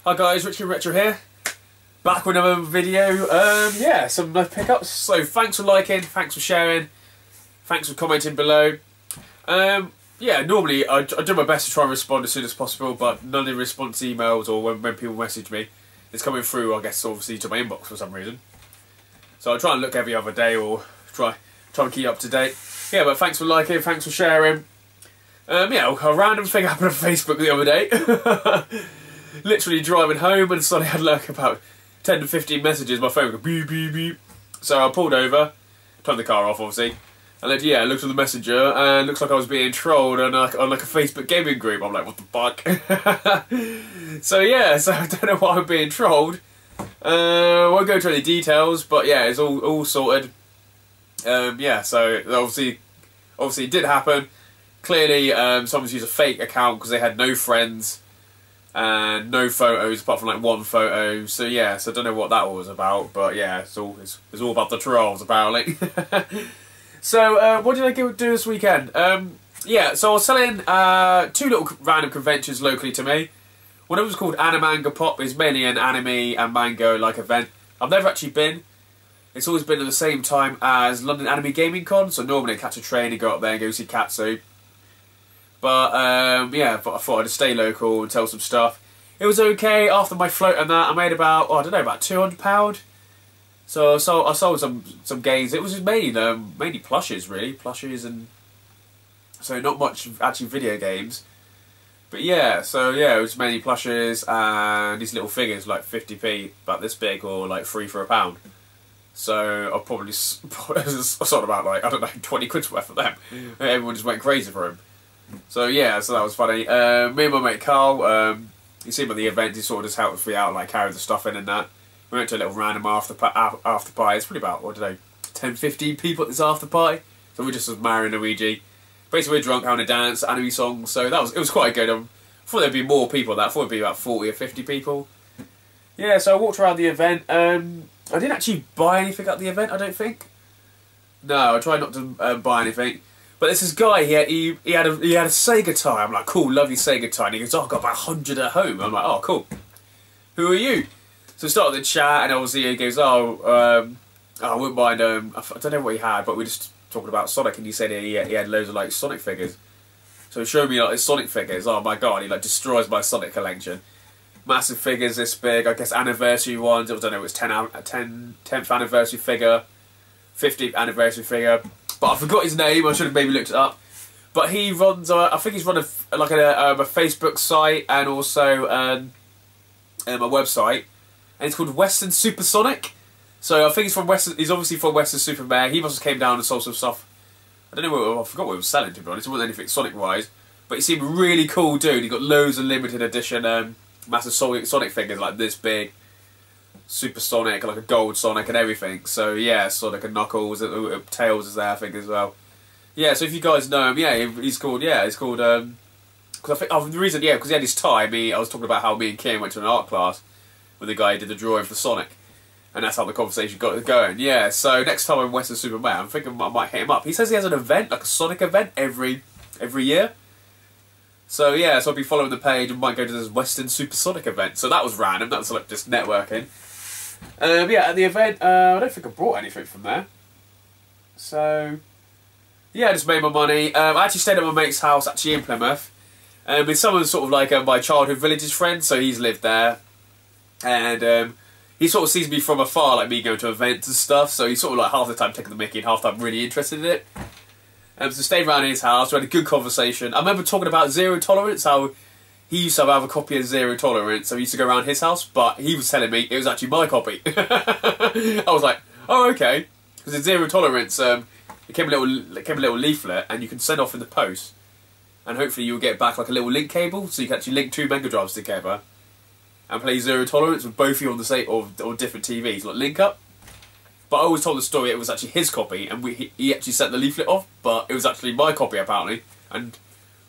Hi guys, Richie Retro here, back with another video. Yeah, some nice pickups. So thanks for liking, thanks for sharing, thanks for commenting below. Yeah, normally I do my best to try and respond as soon as possible, but none of the response emails or when people message me is coming through, I guess, obviously to my inbox for some reason. So I try and look every other day or try and keep up to date. Yeah, but thanks for liking, thanks for sharing. Yeah, a random thing happened on Facebook the other day. Literally driving home and suddenly had like about 10 to 15 messages. My phone would go beep, beep, beep. So I pulled over, turned the car off obviously, and then yeah, I looked at the messenger and it looks like I was being trolled on like a Facebook gaming group. I'm like, what the fuck? So yeah, so I don't know why I'm being trolled. Won't go into any details, but yeah, it's all sorted. Yeah, so obviously it did happen. Clearly, someone's used a fake account because they had no friends and no photos apart from like one photo. So yeah, so I don't know what that was about, but yeah, it's all about the trolls apparently. So what did I do this weekend? Yeah, so I was selling two little random conventions locally to me. One of them was called Animanga Pop. It's mainly an anime and manga like event. I've never actually been. It's always been at the same time as London Anime Gaming Con, so normally I catch a train and go up there and go see Katsu. But yeah, but I thought I'd stay local and tell some stuff. It was okay. After my float and that, I made about, I don't know, about £200. So I sold some games. It was mainly plushes really, plushes, and so not much actually video games. But yeah, so yeah, it was mainly plushes and these little figures like 50p, about this big, or like 3 for £1. So I probably sold about like, I don't know, 20 quid's worth of them. Everyone just went crazy for them. So yeah, so that was funny. Me and my mate Carl, you see him at the event, he sort of just helped me out, like carry the stuff in and that. We went to a little random after party. It's probably about, I don't know, 10, 15 people at this after party. So we just was Mario and Luigi. Basically we were drunk, having a dance, anime songs, so it was quite good. I thought there'd be more people than that. I thought it'd be about 40 or 50 people. Yeah, so I walked around the event. I didn't actually buy anything at the event, I don't think. No, I tried not to buy anything. But there's this guy, he had a Sega tie. I'm like, cool, love your Sega tie. And he goes, oh, I've got about 100 at home. I'm like, oh, cool. Who are you? So we started the chat, and obviously he goes, oh, I wouldn't mind, I don't know what he had, but we were just talking about Sonic, and he said he had loads of, like, Sonic figures. So he showed me, like, his Sonic figures. Oh, my God, he, like, destroys my Sonic collection. Massive figures this big, I guess anniversary ones. I don't know, it was 10th anniversary figure, 50th anniversary figure. But I forgot his name. I should have maybe looked it up. But he runs, I think he's run a Facebook site and also a website, and it's called Western Supersonic. So I think he's from Western. He's obviously from Western Supermare. He must have came down and sold some stuff. I don't know. I forgot what he was selling, to be honest. It wasn't anything Sonic wise, but he seemed a really cool dude. He got loads of limited edition massive Sonic figures like this big. Supersonic, like a gold Sonic and everything. So yeah, Sonic and Knuckles, Tails is there I think as well. Yeah, so if you guys know him, yeah, he's called, because I think, the reason, yeah, because he had his tie. I was talking about how me and Kim went to an art class with the guy who did the drawing for Sonic, and that's how the conversation got going. Yeah, so next time I'm in Western Superman, I'm thinking I might hit him up. He says he has an event, like a Sonic event, every year. So yeah, so I'll be following the page and might go to this Western Supersonic event. So that was random. That was like just networking. Yeah, at the event, I don't think I brought anything from there. So, yeah, I just made my money. I actually stayed at my mate's house, actually in Plymouth. With someone sort of like my childhood village's friend, so he's lived there. And he sort of sees me from afar, like me going to events and stuff. So he's sort of like half the time taking the mickey and half the time really interested in it. So stayed around in his house, we had a good conversation. I remember talking about zero tolerance, how he used to have a copy of Zero Tolerance, so he used to go around his house, but he was telling me it was actually my copy. I was like, oh, okay. Because in Zero Tolerance, it came a little leaflet, and you can send off in the post, and hopefully you'll get back like a little link cable, so you can actually link 2 Mega Drives together, and play Zero Tolerance with both of you on the same, or different TVs, like link up. But I always told the story it was actually his copy, and he actually sent the leaflet off, but it was actually my copy apparently, and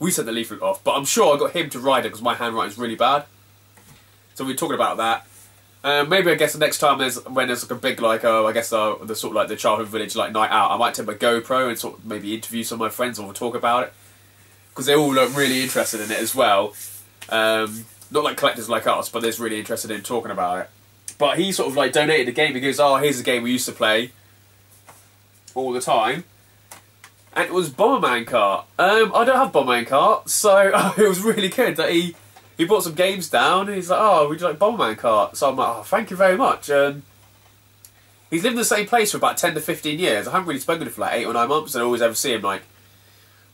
we sent the leaflet off, but I'm sure I got him to write it because my handwriting's really bad. So we were talking about that. Maybe I guess the next time when there's like a big the sort of like the childhood village like night out, I might take my GoPro and sort of maybe interview some of my friends or we'll talk about it because they all look really interested in it as well. Not like collectors like us, but they're really interested in talking about it. But he sort of like donated the game. He goes, oh, here's a game we used to play all the time. And it was Bomberman Kart. I don't have Bomberman Kart, so it was really good that he brought some games down and he's like, oh, would you like Bomberman Kart? So I'm like, oh, thank you very much. He's lived in the same place for about 10 to 15 years. I haven't really spoken to him for like 8 or 9 months, and I always ever see him like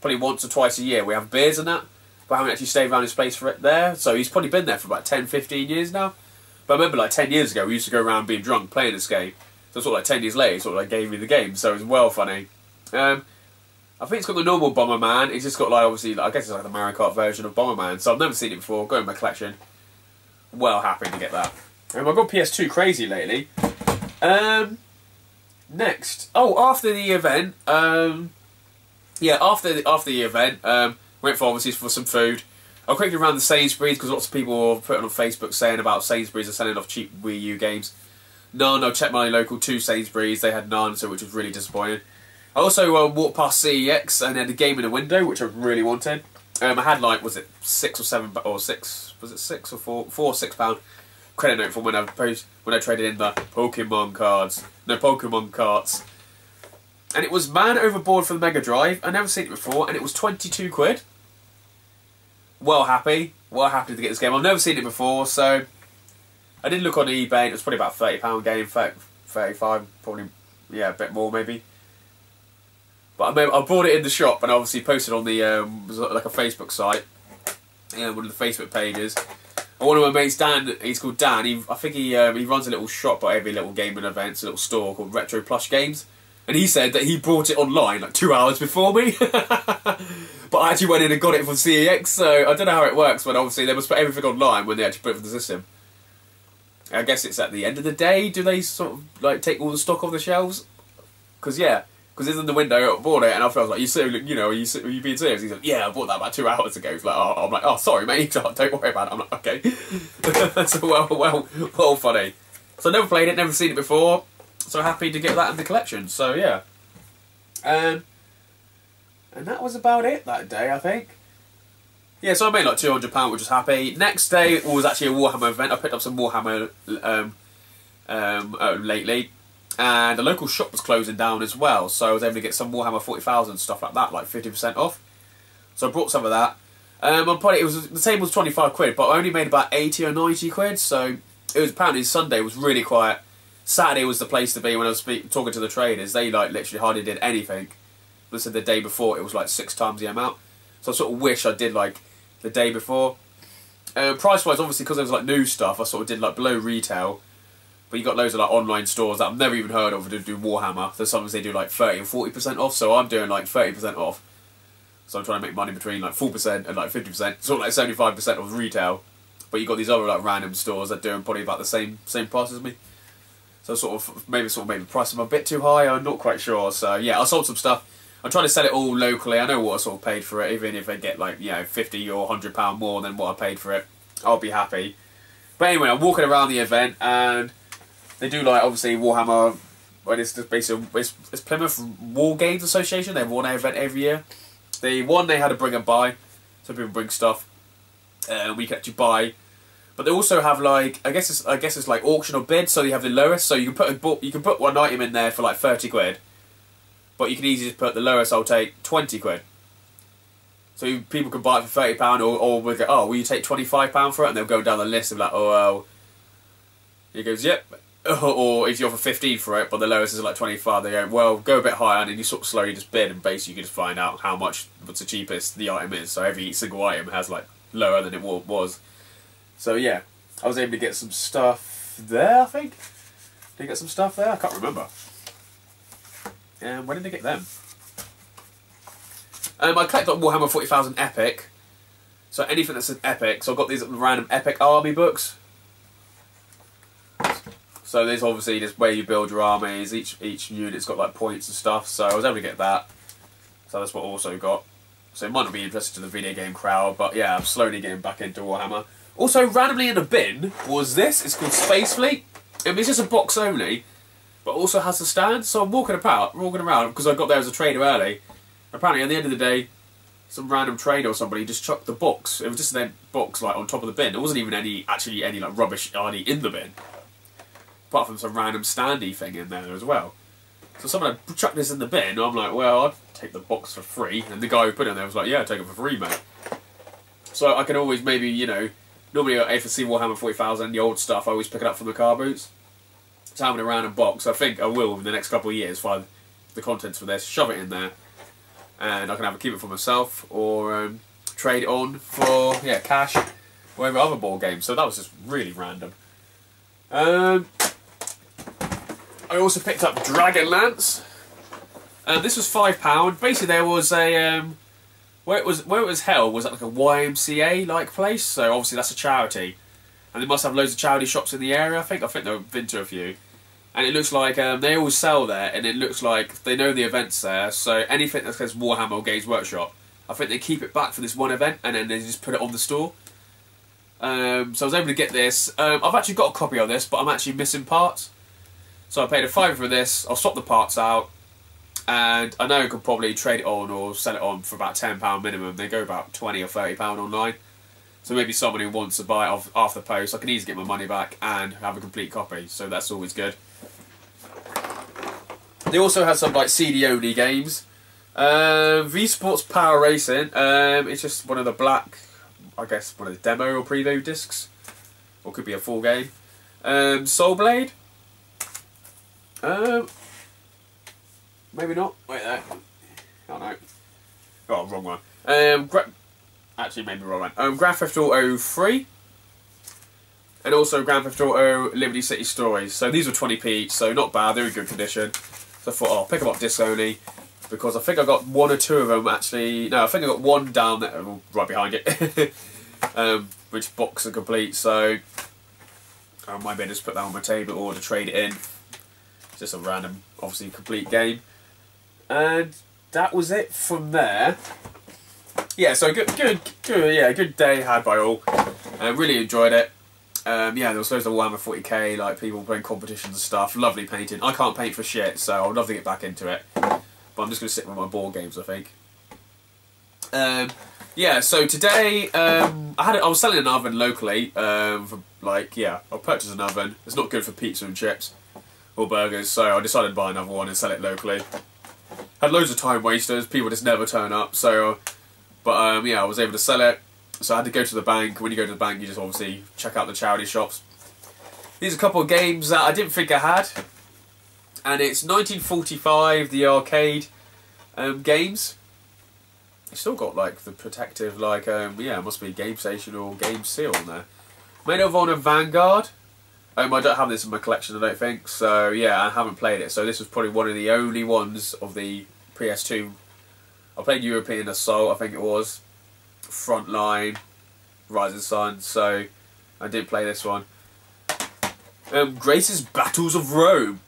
probably once or twice a year. We have beers and that, but I haven't actually stayed around his place for it there. So he's probably been there for about 10, 15 years now. But I remember like 10 years ago, we used to go around being drunk playing this game. So sort of like 10 years later, he sort of like gave me the game. So it was well funny. I think it's got the normal Bomberman. It's just got like, obviously, I guess it's like the Mario Kart version of Bomberman. So I've never seen it before. Got in my collection. Well happy to get that. I've got PS2 crazy lately. Next. Oh, after the event. Yeah, after the event, went for obviously for some food. I quickly around the Sainsbury's because lots of people were putting on Facebook saying about Sainsbury's are selling off cheap Wii U games. None. I checked my local 2 Sainsbury's. They had none, so which was really disappointing. I also walked past CEX and had a game in the window, which I really wanted. I had like, was it 6 or 7 or 6? Was it 6 or 4? 4 or £6 credit note from when I traded in the Pokemon cards. No, Pokemon carts. And it was Man Overboard for the Mega Drive. I'd never seen it before, and it was 22 quid. Well happy to get this game. I've never seen it before, so I did look on eBay, and it was probably about £30 game, 35, probably, yeah, a bit more maybe. But I bought it in the shop and obviously posted on the like a Facebook site, one of the Facebook pages. And one of my mates, Dan, he's called Dan. I think he runs a little shop at every little gaming event, a little store called Retro Plush Games. And he said that he bought it online like 2 hours before me. But I actually went in and got it from CEX, so I don't know how it works. But obviously they must put everything online when they actually put it from the system. I guess it's at the end of the day. Do they sort of like take all the stock off the shelves? Because yeah. Because it's in the window, I bought it, and I felt like, are you being serious? He's like, yeah, I bought that about 2 hours ago. He's like, oh, I'm like, oh, sorry, mate, don't worry about it. I'm like, okay. So, well, funny. So I never played it, never seen it before, so happy to get that in the collection. So, yeah. And that was about it that day, I think. Yeah, so I made like £200, which was happy. Next day was actually a Warhammer event. I picked up some Warhammer lately. And the local shop was closing down as well, so I was able to get some Warhammer 40,000 stuff like that, like 50% off. So I brought some of that. The table was 25 quid, but I only made about 80 or 90 quid. So it was apparently Sunday was really quiet. Saturday was the place to be when I was talking to the traders. They like literally hardly did anything. They said the day before it was like 6 times the amount. So I sort of wish I did like the day before. Price wise, obviously, because there was like new stuff, I sort of did like below retail. But you got loads of like online stores that I've never even heard of that do Warhammer. There's sometimes they do like 30 and 40% off, so I'm doing like 30% off. So I'm trying to make money between like 4% and like 50%, sort of like 75% of retail. But you got these other like random stores that do probably about the same price as me. So sort of made the price of them a bit too high. I'm not quite sure. So yeah, I sold some stuff. I'm trying to sell it all locally. I know what I sort of paid for it, even if I get like, you know, £50 or £100 more than what I paid for it, I'll be happy. But anyway, I'm walking around the event and they do like obviously Warhammer. Well, it's just basically it's Plymouth War Games Association. They have one event every year. They had to bring and buy, so people bring stuff, and we can actually buy. But they also have like I guess it's like auction or bid. So you have the lowest. So you can put one item in there for like 30 quid, but you can easily just put the lowest. I'll take 20 quid. So people can buy it for £30, or we'll go, oh, will you take £25 for it? And they'll go down the list of like, oh, well. He goes, yep. Or if you offer 15 for it, but the lowest is like 25, they go, well, go a bit higher, and then you sort of slowly just bid, and basically you can just find out how much, what's the cheapest the item is. So every single item has like lower than it was. So yeah, I was able to get some stuff there, I think. Did I get some stuff there? I can't remember. And when did I get them? I collected Warhammer 40,000 Epic. So anything that's an Epic. So I've got these random Epic Army books. So there's obviously just where you build your armies. Each unit's got like points and stuff. So I was able to get that. So that's what I also got. So it might not be interesting to the video game crowd, but yeah, I'm slowly getting back into Warhammer. Also, randomly in the bin was this. It's called Space Fleet. It's just a box only, but also has a stand. So I'm walking around because I got there as a trader early. Apparently, at the end of the day, some random trader or somebody just chucked the box. It was just their box like on top of the bin. There wasn't even actually any like rubbish already in the bin, apart from some random standy thing in there as well. So someone had chucked this in the bin. And I'm like, well, I'd take the box for free. And the guy who put it in there was like, yeah, take it for free, mate. So I can always maybe, you know, normally if I see Warhammer 40,000, the old stuff, I always pick it up from the car boots. So having a random box, I think I will in the next couple of years find the contents for this, shove it in there, and I can keep it for myself or trade it on for cash or over other board games. So that was just really random. I also picked up Dragonlance. This was £5. Basically, there was a where it was held was at like a YMCA like place. So obviously that's a charity, and they must have loads of charity shops in the area. I think they've been to a few, and it looks like they always sell there, and it looks like they know the events there. So anything that says Warhammer or Games Workshop, I think they keep it back for this one event, and then they just put it on the store. So I was able to get this. I've actually got a copy of this, but I'm actually missing parts. So I paid a £5 for this. I'll swap the parts out, and I know I could probably trade it on or sell it on for about £10 minimum. They go about £20 or £30 online. So maybe someone who wants to buy it off after post, I can easily get my money back and have a complete copy. So that's always good. They also had some like CD-only games. V Sports Power Racing. It's just one of the black, I guess, one of the demo or preview discs, or could be a full game. Soul Blade. Maybe not. Wait there. Oh no. Oh, wrong one. Actually, maybe wrong one. Grand Theft Auto 3. And also Grand Theft Auto Liberty City Stories. So these were 20p each, so not bad. They're in good condition. So I thought, I'll pick them up disc only, because I think I got one or two of them actually. No, I think I got one down there, right behind it, which box are complete. So I might better just put that on my table or to trade it in. It's just a random, obviously complete game. And that was it from there. Yeah, so good day had by all. Really enjoyed it. Yeah, there was loads of Warhammer 40k, like people playing competitions and stuff. Lovely painting. I can't paint for shit, so I'd love to get back into it. But I'm just going to sit with my board games, I think. Yeah, so today I was selling an oven locally. For like, yeah, I'll purchase an oven. It's not good for pizza and chips or burgers, so I decided to buy another one and sell it locally. Had loads of time wasters. People just never turn up. So, but yeah, I was able to sell it. So I had to go to the bank. When you go to the bank, you just obviously check out the charity shops. These are a couple of games that I didn't think I had. And it's 1945, the arcade games. It's still got like the protective, like, yeah, it must be Game Station or Game Seal on there. Medal of Honor Vanguard. I don't have this in my collection, I don't think. So yeah, I haven't played it. So this was probably one of the only ones of the PS2. I played European Assault, I think it was. Frontline, Rising Sun, so I didn't play this one. Grace's Battles of Rome.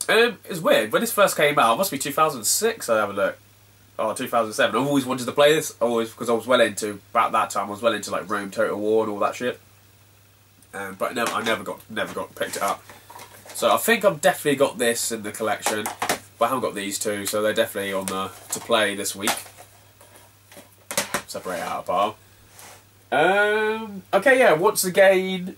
It's weird, when this first came out, it must be 2006, I'll have a look. Oh, 2007. I've always wanted to play this, because I was well into, about that time, I was well into like Rome Total War and all that shit. But no, I never got picked it up. So I think I've definitely got this in the collection, but I haven't got these two, so they're definitely on to play this week. Separate out a pile. Okay, yeah. Once again,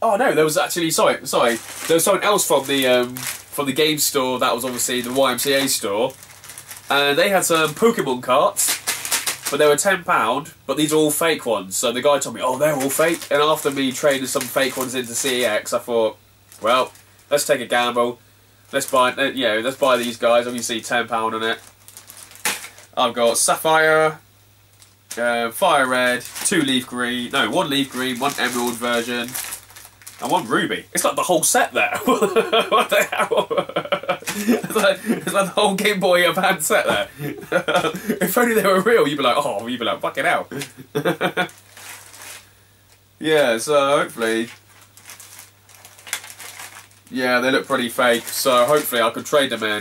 oh no, there was actually sorry. There was something else from the game store that was obviously the YMCA store, and they had some Pokemon carts, but they were £10. But these are all fake ones. So the guy told me, oh, they're all fake. And after me trading some fake ones into CEX, I thought, well, let's take a gamble. Let's buy, let's buy these guys. Obviously, £10 on it. I've got Sapphire. Fire Red, 2 Leaf Green, no, 1 Leaf Green, 1 Emerald version, and 1 Ruby. It's like the whole set there. What the hell? It's like the whole Game Boy Advance set there. If only they were real, you'd be like, fucking hell. Yeah, so hopefully, yeah, they look pretty fake, so hopefully I could trade them in.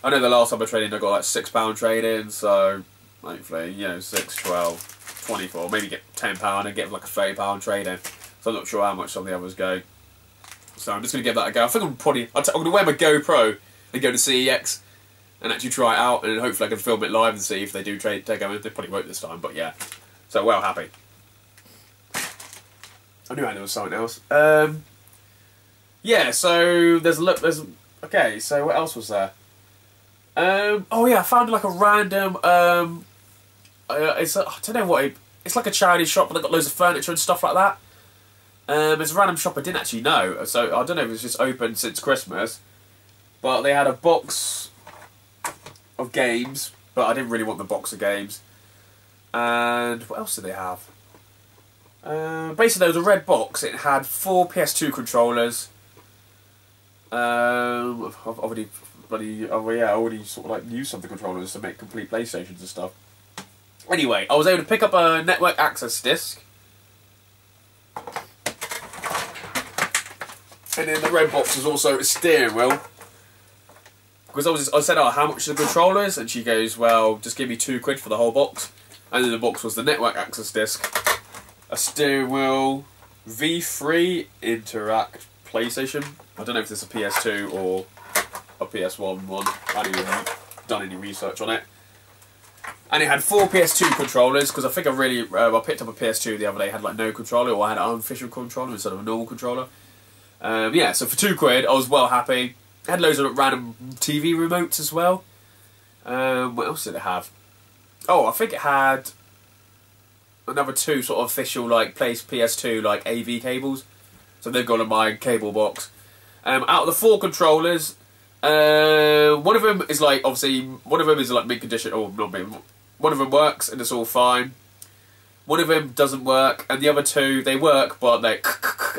I know the last time I traded in, I got like £6 trade in, so hopefully, 6, 12, 24, maybe get £10 and get like a £30 trade in. So I'm not sure how much some of the others go. So I'm just going to give that a go. I think I'm going to wear my GoPro and go to CEX and actually try it out, and hopefully I can film it live and see if they do take them. They probably won't this time, but yeah. So well happy. I knew there was something else. Yeah, so there's okay. So what else was there? Oh yeah, I found like a random. I don't know what it's like a charity shop, but they've got loads of furniture and stuff like that. It's a random shop I didn't actually know, so I don't know if it's just open since Christmas. But they had a box of games, but I didn't really want the box of games. And what else did they have? Basically, there was a red box. It had 4 PS2 controllers. I've already sort of like used some of the controllers to make complete PlayStations and stuff. Anyway, I was able to pick up a network access disc. And in the red box was also a steering wheel. Because I said, oh, how much are the controllers? And she goes, well, just give me £2 for the whole box. And in the box was the network access disc, a steering wheel, V3 Interact PlayStation. I don't know if this is a PS2 or a PS1 one. I haven't even done any research on it. And it had 4 PS2 controllers, because I think I picked up a PS2 the other day, had like no controller, or I had an unofficial controller instead of a normal controller. Yeah, so for £2 I was well happy. It had loads of random TV remotes as well. What else did it have? Oh, I think it had another 2 sort of official like PS2 like AV cables. So they've gone in my cable box. Out of the 4 controllers, one of them is like mint condition, or not mint. One of them works and it's all fine. One of them doesn't work, and the other 2 they work, but they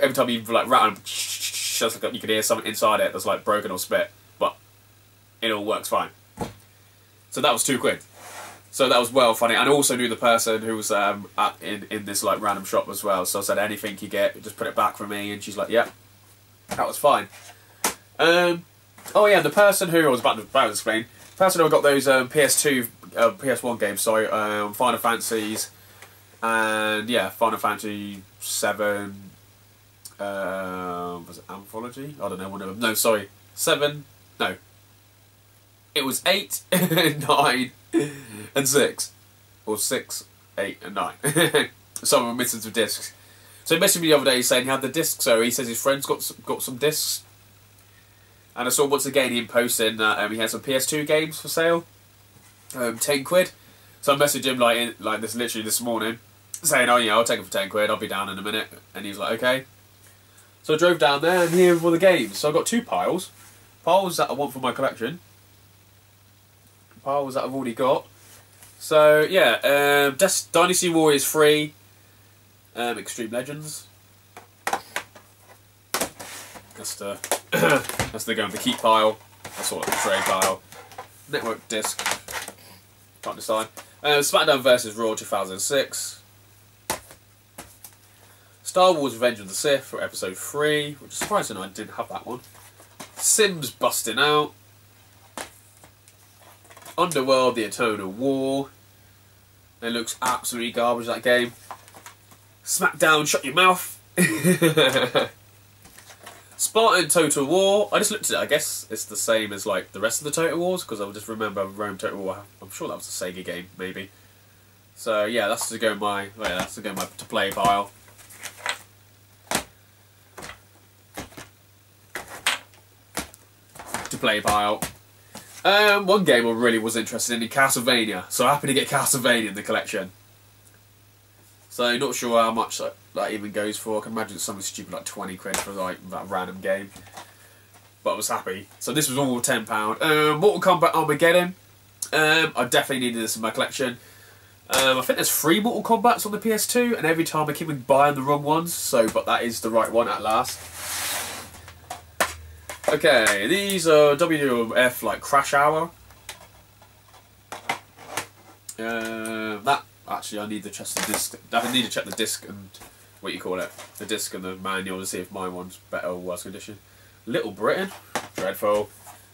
every time you like rattle them, you can hear something inside it that's like broken or split, but it all works fine. So that was £2. So that was well funny, and I also knew the person who was in this like random shop as well. So I said, anything you get, just put it back for me, and she's like, yeah, that was fine. Oh yeah, the person who I was about to explain, the person who got those PS1 games, sorry, Final Fantasies, and yeah, Final Fantasy 7. Was it Anthology? I don't know, one of them. No, sorry, 7. No, it was 8, 9, and 6, or 6, 8, and 9. Some of them missing some discs. So he messaged me the other day saying he had the discs. So he says his friend's got some discs. And I saw once again him posting that he had some PS2 games for sale, £10. So I messaged him like this literally this morning, saying, oh yeah, I'll take it for £10. I'll be down in a minute. And he was like, okay. So I drove down there, and here were the games. So I got 2 piles that I want for my collection, piles that I've already got. So yeah, Dynasty Warriors 3, Extreme Legends. That's the going for keep pile. That's all like the trade pile. Network disc. Can't decide. SmackDown vs Raw 2006. Star Wars Revenge of the Sith for episode 3, which is surprising I didn't have that one. Sims Busting Out. Underworld The Eternal War. It looks absolutely garbage, that game. SmackDown Shut Your Mouth. Spartan Total War. I just looked at it, I guess it's the same as like the rest of the Total Wars, because I just remember Rome Total War. I'm sure that was a Sega game, maybe. So yeah, that's to go in my to play pile. To play pile. One game I really was interested in Castlevania, so happy to get Castlevania in the collection. So not sure how much that even goes for. I can imagine it's something stupid like £20 for like that random game. But I was happy. So this was all £10. Mortal Kombat Armageddon. I definitely needed this in my collection. I think there's 3 Mortal Kombats on the PS2, and every time I keep buying the wrong ones. So, but that is the right one at last. Okay, these are WWF like Crash Hour. That actually I need to check the disc. I need to check the disc and what you call it, the disc and the manual to see if my one's better or worse condition. Little Britain, dreadful.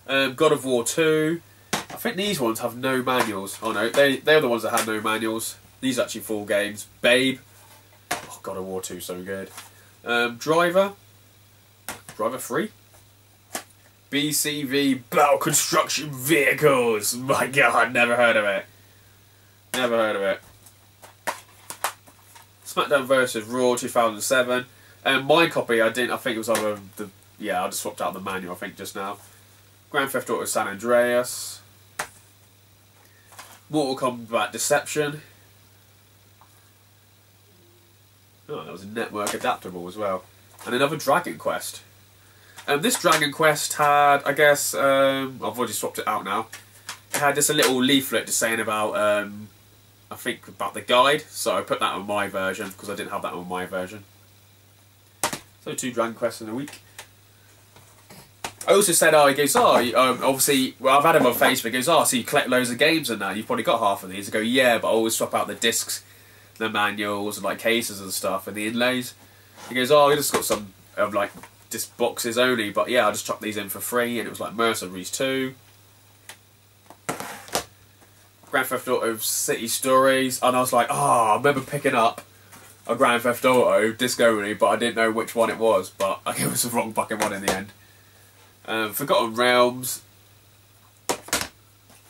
God of War 2. I think these ones have no manuals. Oh no, they're the ones that have no manuals. These are actually full games. Babe. Oh, God of War 2, so good. Driver 3. BCV Battle Construction Vehicles. My God, never heard of it. Never heard of it. SmackDown vs Raw 2007. And my copy, I think it was on the. Yeah, I just swapped out the manual. I think just now. Grand Theft Auto San Andreas. Mortal Kombat Deception. Oh, that was a network adaptable as well. And another Dragon Quest. This Dragon Quest had, I guess, I've already swapped it out now. It had just a little leaflet just saying about, I think, about the guide. So I put that on my version, because I didn't have that on my version. So 2 Dragon Quests in a week. I also said, he goes, obviously, well, I've had him on Facebook, he goes, so you collect loads of games and that, you've probably got half of these. I go, yeah, but I always swap out the discs, the manuals, and like cases and stuff, and the inlays. He goes, I just got some, like, disc boxes only, but yeah, I just chucked these in for free, and it was like Mercenaries 2, Grand Theft Auto City Stories, and I was like, I remember picking up a Grand Theft Auto disc only, but I didn't know which one it was, but I think it was the wrong fucking one in the end. Forgotten Realms,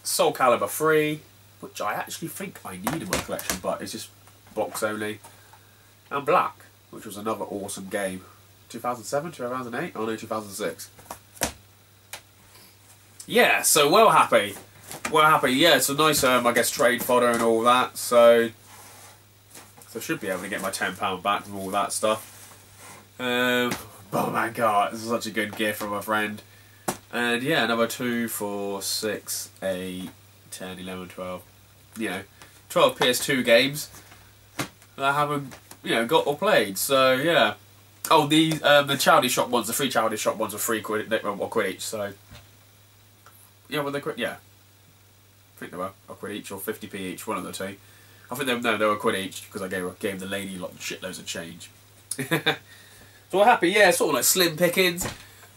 Soul Calibur 3, which I actually think I need in my collection, but it's just box only, and Black, which was another awesome game. 2007, 2008? Oh no, 2006. Yeah, so well happy. Well happy, yeah, it's a nice, I guess, trade fodder and all that, so I should be able to get my £10 back from all that stuff. Oh my God, this is such a good gift from a friend. And yeah, another 2, 4, 6, 8, 10, 11, 12. 12 PS2 games that I haven't, got or played. So yeah. Oh, the charity shop ones, the free charity shop ones are £3 each. So yeah, well they yeah. I think they were a quid each or 50p each, one of the two. I think they were a quid each because I gave the lady like shitloads of change. So I'm happy, yeah, sort of like slim pickings.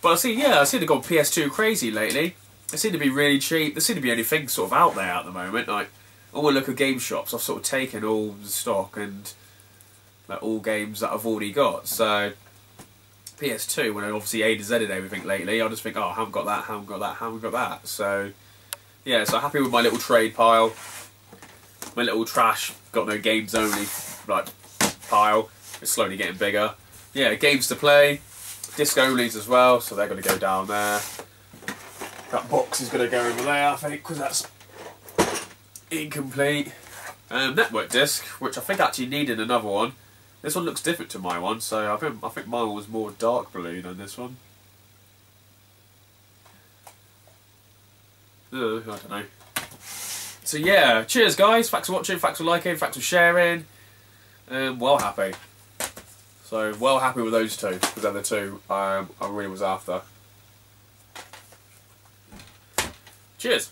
But I see they've gone PS2 crazy lately. They seem to be really cheap. There seem to be anything sort of out there at the moment. Like all my local game shops, I've sort of taken all the stock and like all games that I've already got. So PS2, when I obviously A to Z and everything lately, I just think, I haven't got that, haven't got that, haven't got that. So yeah, so happy with my little trade pile. My little trash, got no games only like pile. It's slowly getting bigger. Yeah, games to play, disc onlys as well, so they're going to go down there. That box is going to go over there, I think, because that's incomplete. Network disc, which I think actually needed another one. This one looks different to my one, so I think mine was more dark blue than this one. I don't know. So yeah, cheers guys, thanks for watching, thanks for liking, thanks for sharing. Well happy. So, well happy with those two, because they're the two I really was after. Cheers!